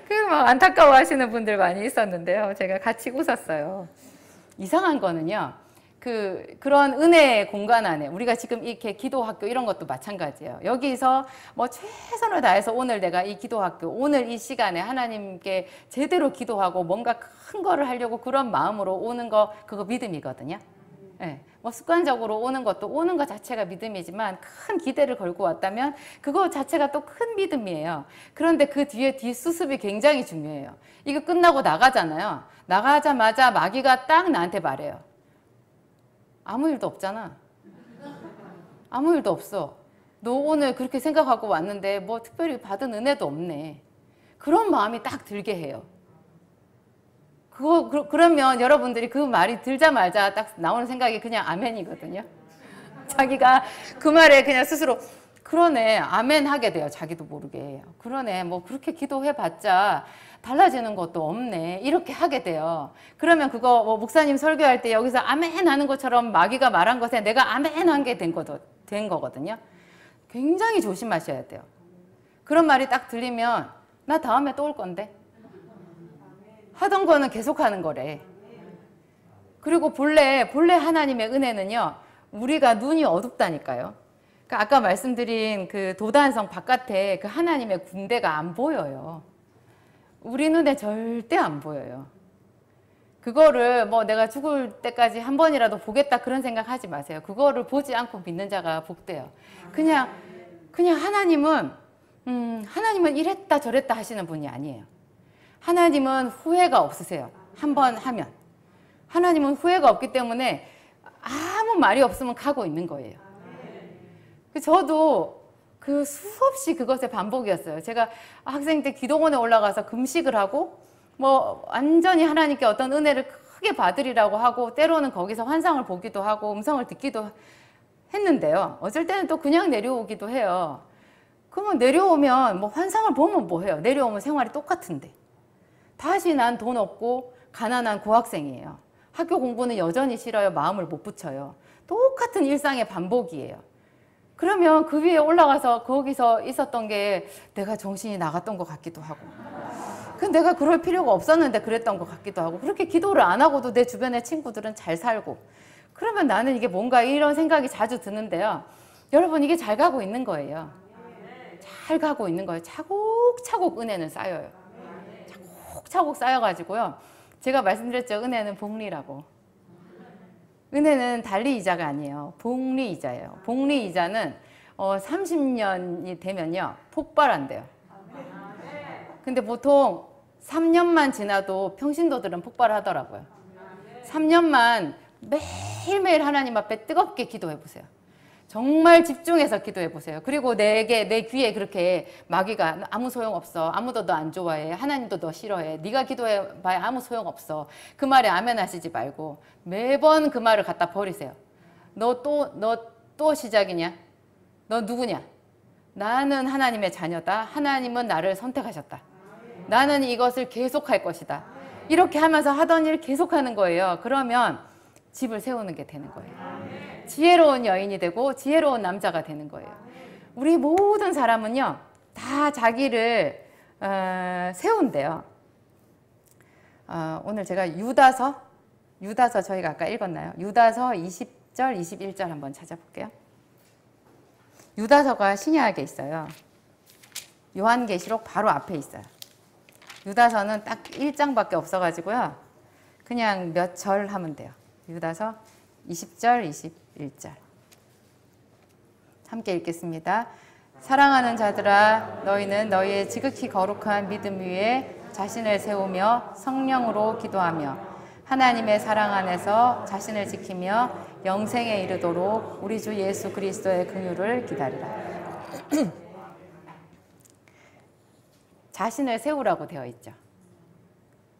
그 막 안타까워하시는 분들 많이 있었는데요. 제가 같이 웃었어요. 이상한 거는요. 그런 은혜의 공간 안에 우리가 지금 이렇게 기도학교 이런 것도 마찬가지예요. 여기서 뭐 최선을 다해서 오늘 내가 이 기도학교 오늘 이 시간에 하나님께 제대로 기도하고 뭔가 큰 거를 하려고 그런 마음으로 오는 거 그거 믿음이거든요. 네. 뭐 습관적으로 오는 것도 오는 것 자체가 믿음이지만 큰 기대를 걸고 왔다면 그거 자체가 또 큰 믿음이에요. 그런데 그 뒤에 뒷수습이 굉장히 중요해요. 이거 끝나고 나가잖아요. 나가자마자 마귀가 딱 나한테 말해요. 아무 일도 없잖아. 아무 일도 없어. 너 오늘 그렇게 생각하고 왔는데 뭐 특별히 받은 은혜도 없네. 그런 마음이 딱 들게 해요. 그러면 여러분들이 그 말이 들자마자 딱 나오는 생각이 그냥 아멘이거든요. 자기가 그 말에 그냥 스스로 그러네 아멘 하게 돼요. 자기도 모르게. 그러네 뭐 그렇게 기도해봤자 달라지는 것도 없네 이렇게 하게 돼요. 그러면 그거 뭐 목사님 설교할 때 여기서 아멘 하는 것처럼 마귀가 말한 것에 내가 아멘 한 게 된 거거든요. 굉장히 조심하셔야 돼요. 그런 말이 딱 들리면 나 다음에 또 올 건데 하던 거는 계속 하는 거래. 그리고 본래 하나님의 은혜는요 우리가 눈이 어둡다니까요. 그러니까 아까 말씀드린 그 도단성 바깥에 그 하나님의 군대가 안 보여요. 우리 눈에 절대 안 보여요. 그거를 뭐 내가 죽을 때까지 한 번이라도 보겠다 그런 생각하지 마세요. 그거를 보지 않고 믿는 자가 복돼요. 그냥 하나님은 이랬다 저랬다 하시는 분이 아니에요. 하나님은 후회가 없으세요. 한 번 하면. 하나님은 후회가 없기 때문에 아무 말이 없으면 가고 있는 거예요. 저도 그 수없이 그것의 반복이었어요. 제가 학생 때 기도원에 올라가서 금식을 하고 뭐 완전히 하나님께 어떤 은혜를 크게 받으리라고 하고 때로는 거기서 환상을 보기도 하고 음성을 듣기도 했는데요. 어쩔 때는 또 그냥 내려오기도 해요. 그러면 내려오면 뭐 환상을 보면 뭐 해요? 내려오면 생활이 똑같은데. 다시 난 돈 없고 가난한 고학생이에요. 학교 공부는 여전히 싫어요. 마음을 못 붙여요. 똑같은 일상의 반복이에요. 그러면 그 위에 올라가서 거기서 있었던 게 내가 정신이 나갔던 것 같기도 하고 근데 내가 그럴 필요가 없었는데 그랬던 것 같기도 하고 그렇게 기도를 안 하고도 내 주변의 친구들은 잘 살고 그러면 나는 이게 뭔가 이런 생각이 자주 드는데요. 여러분 이게 잘 가고 있는 거예요. 잘 가고 있는 거예요. 차곡차곡 은혜는 쌓여요. 차곡차곡 쌓여가지고요. 제가 말씀드렸죠. 은혜는 복리라고. 은혜는 달리이자가 아니에요. 복리이자예요. 복리이자는 30년이 되면요. 폭발한대요. 근데 보통 3년만 지나도 평신도들은 폭발하더라고요. 3년만 매일매일 하나님 앞에 뜨겁게 기도해 보세요. 정말 집중해서 기도해 보세요. 그리고 내 귀에 그렇게 마귀가 아무 소용없어. 아무도 너 안 좋아해. 하나님도 너 싫어해. 네가 기도해 봐야 아무 소용없어. 그 말에 아멘 하시지 말고 매번 그 말을 갖다 버리세요. 너 또 시작이냐? 너 누구냐? 나는 하나님의 자녀다. 하나님은 나를 선택하셨다. 나는 이것을 계속할 것이다. 이렇게 하면서 하던 일 계속하는 거예요. 그러면 집을 세우는 게 되는 거예요. 지혜로운 여인이 되고 지혜로운 남자가 되는 거예요. 우리 모든 사람은요. 다 자기를 세운대요. 오늘 제가 유다서 저희가 아까 읽었나요? 유다서 20절, 21절 한번 찾아볼게요. 유다서가 신약에 있어요. 요한계시록 바로 앞에 있어요. 유다서는 딱 1장밖에 없어가지고요. 그냥 몇 절 하면 돼요. 유다서 20절, 21절. 함께 읽겠습니다. 사랑하는 자들아, 너희는 너희의 지극히 거룩한 믿음 위에 자신을 세우며 성령으로 기도하며 하나님의 사랑 안에서 자신을 지키며 영생에 이르도록 우리 주 예수 그리스도의 긍휼을 기다리라. 자신을 세우라고 되어 있죠.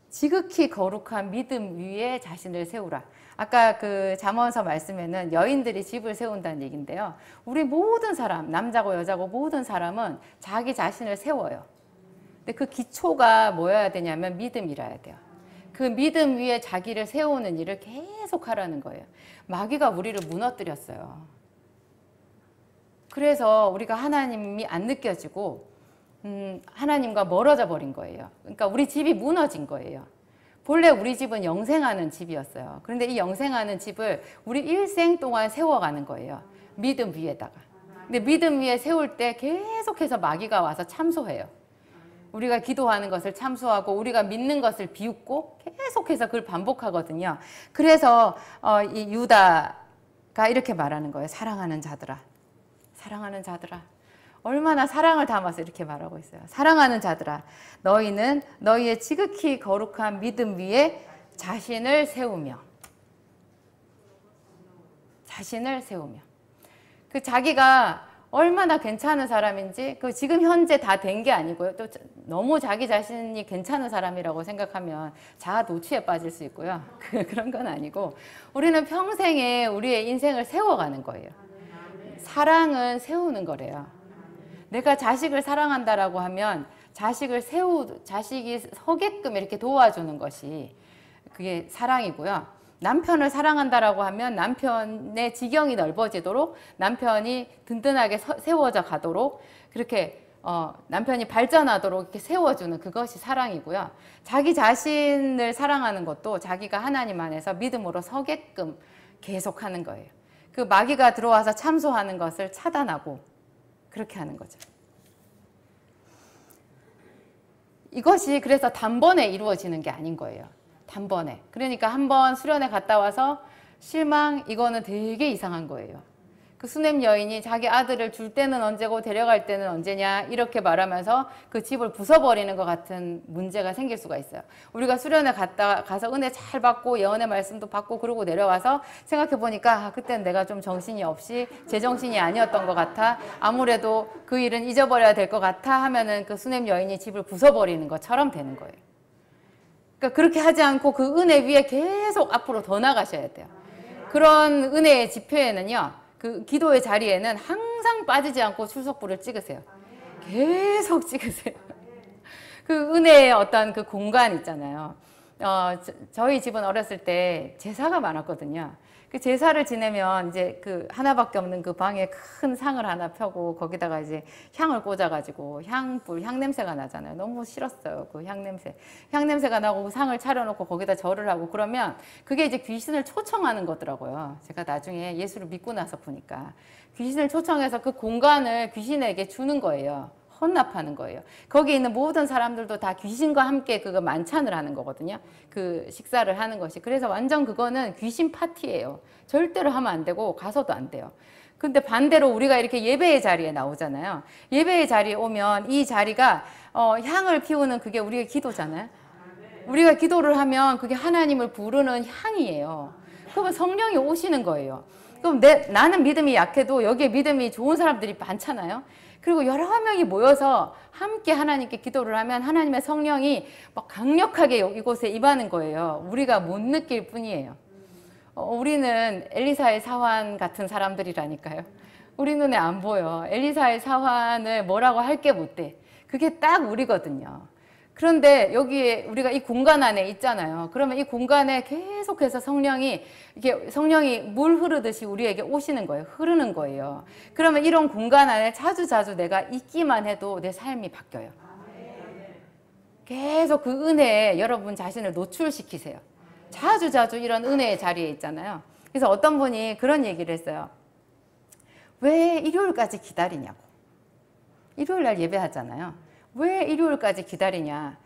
지극히 거룩한 믿음 위에 자신을 세우라. 아까 그 잠언서 말씀에는 여인들이 집을 세운다는 얘기인데요. 우리 모든 사람, 남자고 여자고 모든 사람은 자기 자신을 세워요. 근데 그 기초가 뭐여야 되냐면 믿음이라야 돼요. 그 믿음 위에 자기를 세우는 일을 계속 하라는 거예요. 마귀가 우리를 무너뜨렸어요. 그래서 우리가 하나님이 안 느껴지고 하나님과 멀어져 버린 거예요. 그러니까 우리 집이 무너진 거예요. 본래 우리 집은 영생하는 집이었어요. 그런데 이 영생하는 집을 우리 일생 동안 세워가는 거예요. 믿음 위에다가. 근데 믿음 위에 세울 때 계속해서 마귀가 와서 참소해요. 우리가 기도하는 것을 참소하고 우리가 믿는 것을 비웃고 계속해서 그걸 반복하거든요. 그래서 이 유다가 이렇게 말하는 거예요. 사랑하는 자들아. 사랑하는 자들아. 얼마나 사랑을 담아서 이렇게 말하고 있어요. 사랑하는 자들아, 너희는 너희의 지극히 거룩한 믿음 위에 자신을 세우며 그 자기가 얼마나 괜찮은 사람인지 그 지금 현재 다 된 게 아니고요. 또 너무 자기 자신이 괜찮은 사람이라고 생각하면 자아 노취에 빠질 수 있고요. 그런 건 아니고 우리는 평생에 우리의 인생을 세워가는 거예요. 사랑은 세우는 거래요. 내가 자식을 사랑한다라고 하면 자식이 서게끔 이렇게 도와주는 것이 그게 사랑이고요. 남편을 사랑한다라고 하면 남편의 지경이 넓어지도록 남편이 든든하게 세워져 가도록 그렇게 남편이 발전하도록 이렇게 세워주는 그것이 사랑이고요. 자기 자신을 사랑하는 것도 자기가 하나님 안에서 믿음으로 서게끔 계속하는 거예요. 그 마귀가 들어와서 참소하는 것을 차단하고 그렇게 하는 거죠. 이것이 그래서 단번에 이루어지는 게 아닌 거예요. 단번에. 그러니까 한번 수련회 갔다 와서 실망, 이거는 되게 이상한 거예요. 그 수냄 여인이 자기 아들을 줄 때는 언제고 데려갈 때는 언제냐 이렇게 말하면서 그 집을 부숴버리는 것 같은 문제가 생길 수가 있어요. 우리가 수련회 가서 은혜 잘 받고 예언의 말씀도 받고 그러고 내려와서 생각해 보니까 그때는 내가 좀 정신이 없이 제정신이 아니었던 것 같아. 아무래도 그 일은 잊어버려야 될 것 같아 하면은 그 수냄 여인이 집을 부숴버리는 것처럼 되는 거예요. 그러니까 그렇게 하지 않고 그 은혜 위에 계속 앞으로 더 나가셔야 돼요. 그런 은혜의 지표에는요, 그 기도의 자리에는 항상 빠지지 않고 출석부를 찍으세요. 계속 찍으세요. 그 은혜의 어떤 그 공간 있잖아요. 저희 집은 어렸을 때 제사가 많았거든요. 그 제사를 지내면 이제 그 하나밖에 없는 그 방에 큰 상을 하나 펴고 거기다가 이제 향을 꽂아가지고 향 냄새가 나잖아요. 너무 싫었어요. 그 향 냄새. 향 냄새가 나고 그 상을 차려놓고 거기다 절을 하고 그러면 그게 이제 귀신을 초청하는 거더라고요. 제가 나중에 예수를 믿고 나서 보니까 귀신을 초청해서 그 공간을 귀신에게 주는 거예요. 헌납하는 거예요. 거기 있는 모든 사람들도 다 귀신과 함께 그거 만찬을 하는 거거든요. 그 식사를 하는 것이. 그래서 완전 그거는 귀신 파티예요. 절대로 하면 안 되고 가서도 안 돼요. 근데 반대로 우리가 이렇게 예배의 자리에 나오잖아요. 예배의 자리에 오면 이 자리가 향을 피우는 그게 우리의 기도잖아요. 우리가 기도를 하면 그게 하나님을 부르는 향이에요. 그러면 성령이 오시는 거예요. 그럼 나는 믿음이 약해도 여기에 믿음이 좋은 사람들이 많잖아요. 그리고 여러 명이 모여서 함께 하나님께 기도를 하면 하나님의 성령이 막 강력하게 이곳에 임하는 거예요. 우리가 못 느낄 뿐이에요. 우리는 엘리사의 사환 같은 사람들이라니까요. 우리 눈에 안 보여. 엘리사의 사환을 뭐라고 할 게 못 돼. 그게 딱 우리거든요. 그런데 여기에 우리가 이 공간 안에 있잖아요. 그러면 이 공간에 계속해서 성령이 물 흐르듯이 우리에게 오시는 거예요. 흐르는 거예요. 그러면 이런 공간 안에 자주자주 내가 있기만 해도 내 삶이 바뀌어요. 계속 그 은혜에 여러분 자신을 노출시키세요. 자주자주 이런 은혜의 자리에 있잖아요. 그래서 어떤 분이 그런 얘기를 했어요. 왜 일요일까지 기다리냐고. 일요일 날 예배하잖아요. 왜 일요일까지 기다리냐?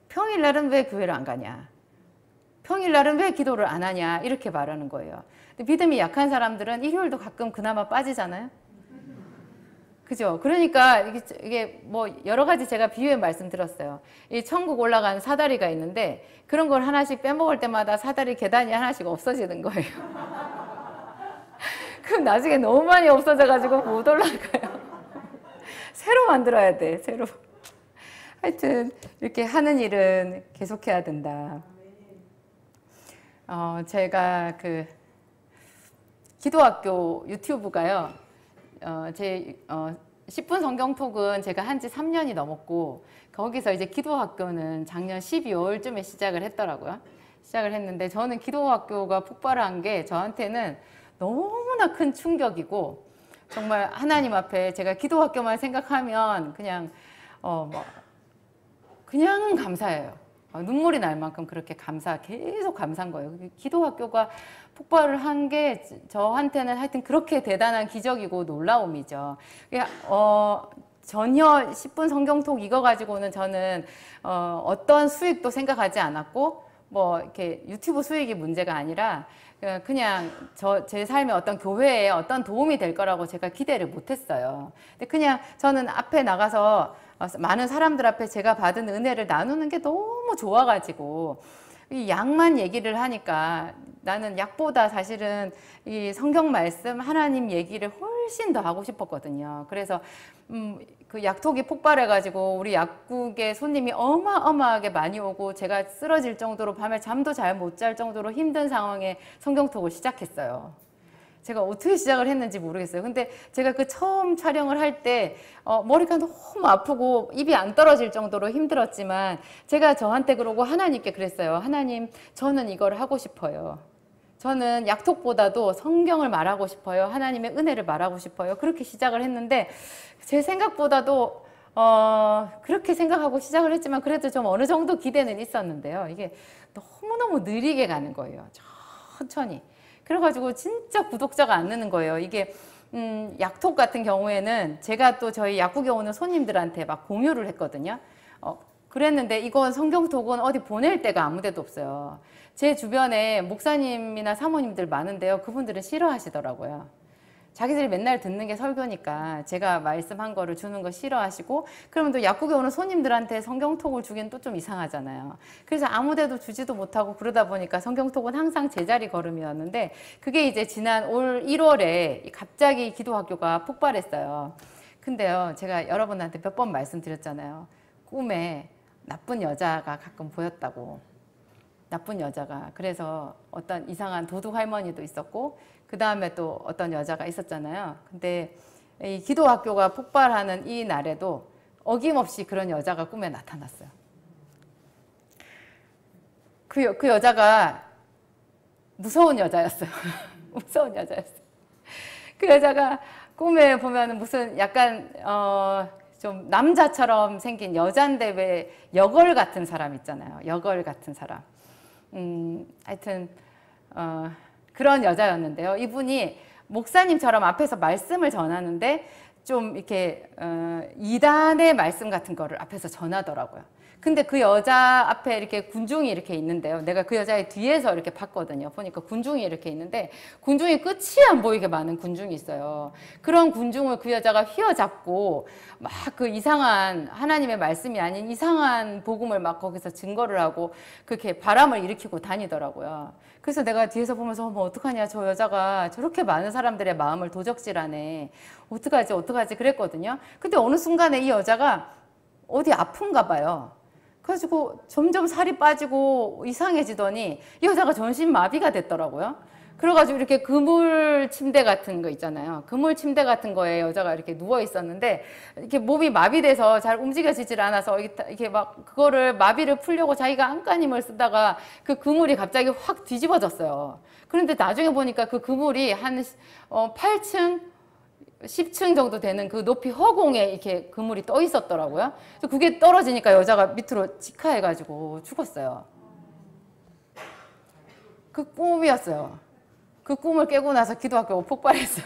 평일날은 왜 교회를 안 가냐? 평일날은 왜 기도를 안 하냐? 이렇게 말하는 거예요. 근데 믿음이 약한 사람들은 일요일도 가끔 그나마 빠지잖아요. 그죠? 그러니까 이게 뭐 여러 가지 제가 비유해 말씀드렸어요. 이 천국 올라가는 사다리가 있는데 그런 걸 하나씩 빼먹을 때마다 사다리 계단이 하나씩 없어지는 거예요. 그럼 나중에 너무 많이 없어져가지고 못 올라가요. 새로 만들어야 돼, 새로. 하여튼 이렇게 하는 일은 계속해야 된다. 제가 그 기도학교 유튜브가요. 제 10분 성경톡은 제가 한 지 3년이 넘었고 거기서 이제 기도학교는 작년 12월쯤에 시작을 했더라고요. 시작을 했는데 저는 기도학교가 폭발한 게 저한테는 너무나 큰 충격이고 정말 하나님 앞에 제가 기도학교만 생각하면 그냥 그냥 감사해요. 눈물이 날 만큼 그렇게 계속 감사한 거예요. 기도학교가 폭발을 한 게 저한테는 하여튼 그렇게 대단한 기적이고 놀라움이죠. 전혀 10분 성경톡 이거 가지고는 저는 어떤 수익도 생각하지 않았고 뭐 이렇게 유튜브 수익이 문제가 아니라 그냥 제 삶의 어떤 교회에 어떤 도움이 될 거라고 제가 기대를 못했어요. 근데 그냥 저는 앞에 나가서 많은 사람들 앞에 제가 받은 은혜를 나누는 게 너무 좋아가지고 이 약만 얘기를 하니까 나는 약보다 사실은 이 성경 말씀 하나님 얘기를 훨씬 더 하고 싶었거든요. 그래서 그 약톡이 폭발해가지고 우리 약국에 손님이 어마어마하게 많이 오고 제가 쓰러질 정도로 밤에 잠도 잘 못 잘 정도로 힘든 상황에 성경톡을 시작했어요. 제가 어떻게 시작을 했는지 모르겠어요. 근데 제가 그 처음 촬영을 할 때 머리가 너무 아프고 입이 안 떨어질 정도로 힘들었지만 제가 저한테 그러고 하나님께 그랬어요. 하나님, 저는 이걸 하고 싶어요. 저는 약톡보다도 성경을 말하고 싶어요. 하나님의 은혜를 말하고 싶어요. 그렇게 시작을 했는데 제 생각보다도 그렇게 생각하고 시작을 했지만 그래도 좀 어느 정도 기대는 있었는데요. 이게 너무너무 느리게 가는 거예요. 천천히. 그래가지고 진짜 구독자가 안 느는 거예요. 이게 약톡 같은 경우에는 제가 또 저희 약국에 오는 손님들한테 막 공유를 했거든요. 그랬는데 이건 성경톡은 어디 보낼 데가 아무 데도 없어요. 제 주변에 목사님이나 사모님들 많은데요. 그분들은 싫어하시더라고요. 자기들이 맨날 듣는 게 설교니까 제가 말씀한 거를 주는 거 싫어하시고 그러면 또 약국에 오는 손님들한테 성경톡을 주기는 또 좀 이상하잖아요. 그래서 아무 데도 주지도 못하고 그러다 보니까 성경톡은 항상 제자리 걸음이었는데 그게 이제 지난 올 1월에 갑자기 기도학교가 폭발했어요. 근데요, 제가 여러분한테 몇 번 말씀드렸잖아요. 꿈에 나쁜 여자가 가끔 보였다고. 나쁜 여자가. 그래서 어떤 이상한 도둑 할머니도 있었고 그 다음에 또 어떤 여자가 있었잖아요. 근데 이 기도학교가 폭발하는 이 날에도 어김없이 그런 여자가 꿈에 나타났어요. 그 여자가 무서운 여자였어요. 무서운 여자였어요. 그 여자가 꿈에 보면 무슨 약간 좀 남자처럼 생긴 여잔데 왜 여걸 같은 사람 있잖아요. 여걸 같은 사람. 하여튼 그런 여자였는데요. 이분이 목사님처럼 앞에서 말씀을 전하는데 좀 이렇게 이단의 말씀 같은 거를 앞에서 전하더라고요. 근데 그 여자 앞에 이렇게 군중이 이렇게 있는데요. 내가 그 여자의 뒤에서 이렇게 봤거든요. 보니까 군중이 이렇게 있는데 군중이 끝이 안 보이게 많은 군중이 있어요. 그런 군중을 그 여자가 휘어잡고 막 그 이상한 하나님의 말씀이 아닌 이상한 복음을 막 거기서 증거를 하고 그렇게 바람을 일으키고 다니더라고요. 그래서 내가 뒤에서 보면서 뭐 어떡하냐, 저 여자가 저렇게 많은 사람들의 마음을 도적질하네. 어떡하지 그랬거든요. 근데 어느 순간에 이 여자가 어디 아픈가 봐요. 그래가지고 점점 살이 빠지고 이상해지더니 이 여자가 전신마비가 됐더라고요. 그래가지고 이렇게 그물 침대 같은 거 있잖아요. 그물 침대 같은 거에 여자가 이렇게 누워 있었는데 이렇게 몸이 마비돼서 잘 움직여지질 않아서 이렇게 막 그거를 마비를 풀려고 자기가 안간힘을 쓰다가 그 그물이 갑자기 확 뒤집어졌어요. 그런데 나중에 보니까 그 그물이 한 8층 10층 정도 되는 그 높이 허공에 이렇게 그물이 떠 있었더라고요. 그게 떨어지니까 여자가 밑으로 직하해가지고 죽었어요. 그 꿈이었어요. 그 꿈을 깨고 나서 기도학교가 폭발했어요.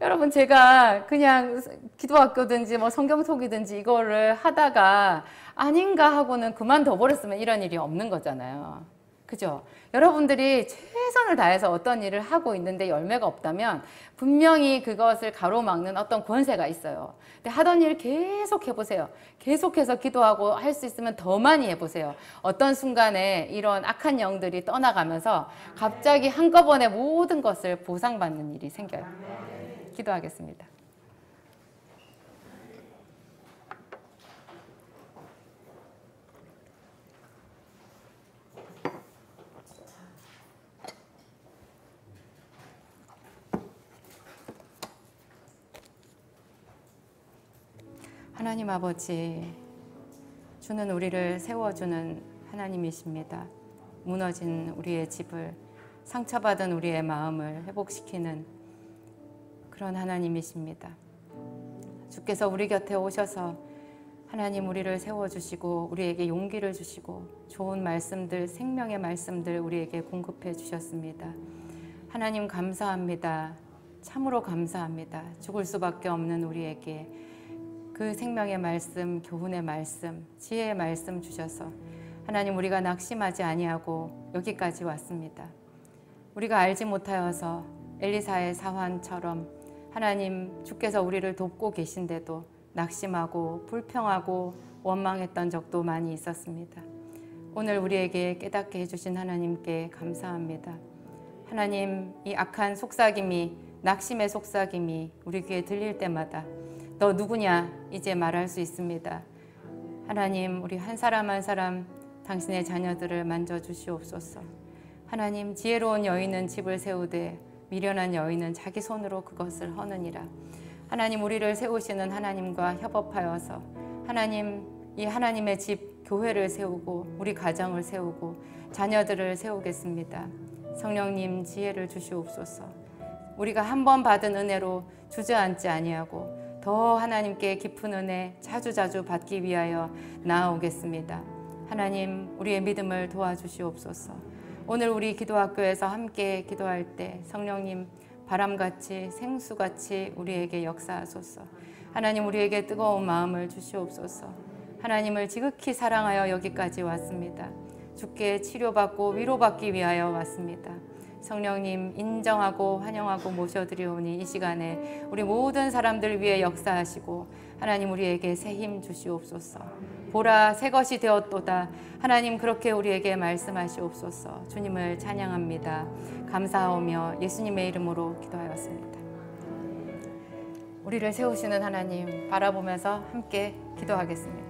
여러분, 제가 그냥 기도학교든지 뭐 성경속이든지 이거를 하다가 아닌가 하고는 그만둬 버렸으면 이런 일이 없는 거잖아요. 그죠? 여러분들이 최선을 다해서 어떤 일을 하고 있는데 열매가 없다면 분명히 그것을 가로막는 어떤 권세가 있어요. 근데 하던 일 계속 해보세요. 계속해서 기도하고 할 수 있으면 더 많이 해보세요. 어떤 순간에 이런 악한 영들이 떠나가면서 갑자기 한꺼번에 모든 것을 보상받는 일이 생겨요. 기도하겠습니다. 하나님 아버지, 주는 우리를 세워주는 하나님이십니다. 무너진 우리의 집을, 상처받은 우리의 마음을 회복시키는 그런 하나님이십니다. 주께서 우리 곁에 오셔서 하나님 우리를 세워주시고 우리에게 용기를 주시고 좋은 말씀들, 생명의 말씀들 우리에게 공급해 주셨습니다. 하나님 감사합니다. 참으로 감사합니다. 죽을 수밖에 없는 우리에게 그 생명의 말씀, 교훈의 말씀, 지혜의 말씀 주셔서 하나님 우리가 낙심하지 아니하고 여기까지 왔습니다. 우리가 알지 못하여서 엘리사의 사환처럼 하나님 주께서 우리를 돕고 계신데도 낙심하고 불평하고 원망했던 적도 많이 있었습니다. 오늘 우리에게 깨닫게 해주신 하나님께 감사합니다. 하나님, 이 악한 속삭임이, 낙심의 속삭임이 우리 귀에 들릴 때마다 너 누구냐 이제 말할 수 있습니다. 하나님, 우리 한 사람 한 사람 당신의 자녀들을 만져주시옵소서. 하나님, 지혜로운 여인은 집을 세우되 미련한 여인은 자기 손으로 그것을 허느니라. 하나님, 우리를 세우시는 하나님과 협업하여서 하나님, 이 하나님의 집 교회를 세우고 우리 가정을 세우고 자녀들을 세우겠습니다. 성령님, 지혜를 주시옵소서. 우리가 한 번 받은 은혜로 주저앉지 아니하고 더 하나님께 깊은 은혜 자주자주 받기 위하여 나아오겠습니다. 하나님, 우리의 믿음을 도와주시옵소서. 오늘 우리 기도학교에서 함께 기도할 때 성령님 바람같이 생수같이 우리에게 역사하소서. 하나님, 우리에게 뜨거운 마음을 주시옵소서. 하나님을 지극히 사랑하여 여기까지 왔습니다. 주께 치료받고 위로받기 위하여 왔습니다. 성령님 인정하고 환영하고 모셔드리오니 이 시간에 우리 모든 사람들 위해 역사하시고 하나님 우리에게 새 힘 주시옵소서. 보라 새 것이 되었도다. 하나님 그렇게 우리에게 말씀하시옵소서. 주님을 찬양합니다. 감사하오며 예수님의 이름으로 기도하였습니다. 우리를 세우시는 하나님 바라보면서 함께 기도하겠습니다.